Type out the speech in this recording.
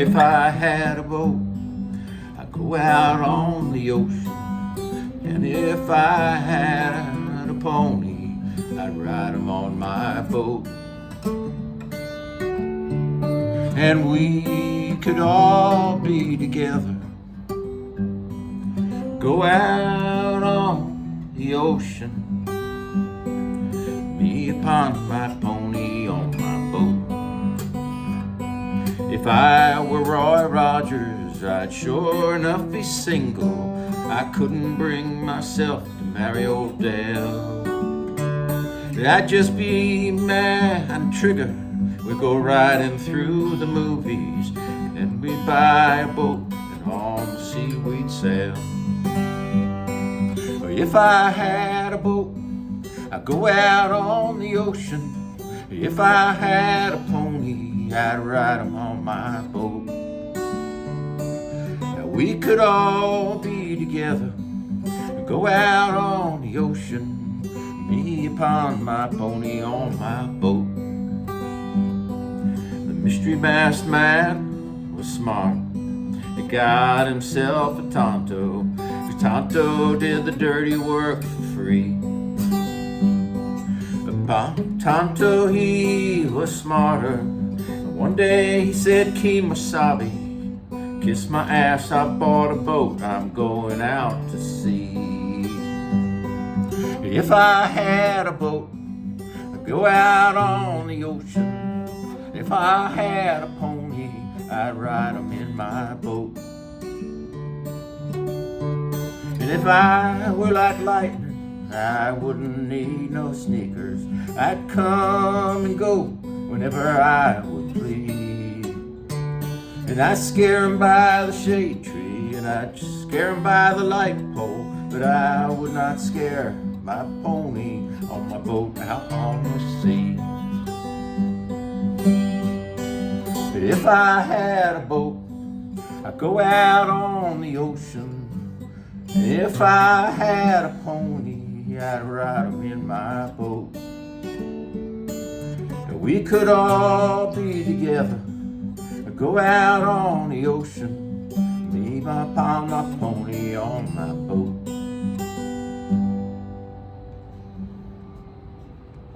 if I had a boat, I'd go out on the ocean. And if I had a pony, I'd ride him on my boat. And we could all be together, go out on the ocean, me upon my pony on my boat. If I were Roy Rogers, I'd sure enough be single. I couldn't bring myself to marry old Dale. I'd just be mad and trigger. We'd go riding through the movies, and we'd buy a boat, and on the sea we'd sail. If I had a boat, I'd go out on the ocean. If I had a pony, I'd ride him on my boat. Now we could all be together, go out on the ocean, me upon my pony on my boat. The mystery-masked man was smart. He got himself a Tonto, 'cause Tonto did the dirty work for free. But Tonto, he was smarter. And one day he said, "Kemosabe, kiss my ass, I bought a boat, I'm going out to sea." If I had a boat, I'd go out on the ocean. If I had a pony, I'd ride him in my boat. And if I were like lightning, I wouldn't need no sneakers. I'd come and go whenever I would please. And I'd scare him by the shade tree, and I'd scare him by the light pole, but I would not scare my pony on my boat out on the sea. But if I had a boat, I'd go out on the ocean. If I had a pony, I'd ride him in my boat. And we could all be together, go out on the ocean, me upon my pony on my boat.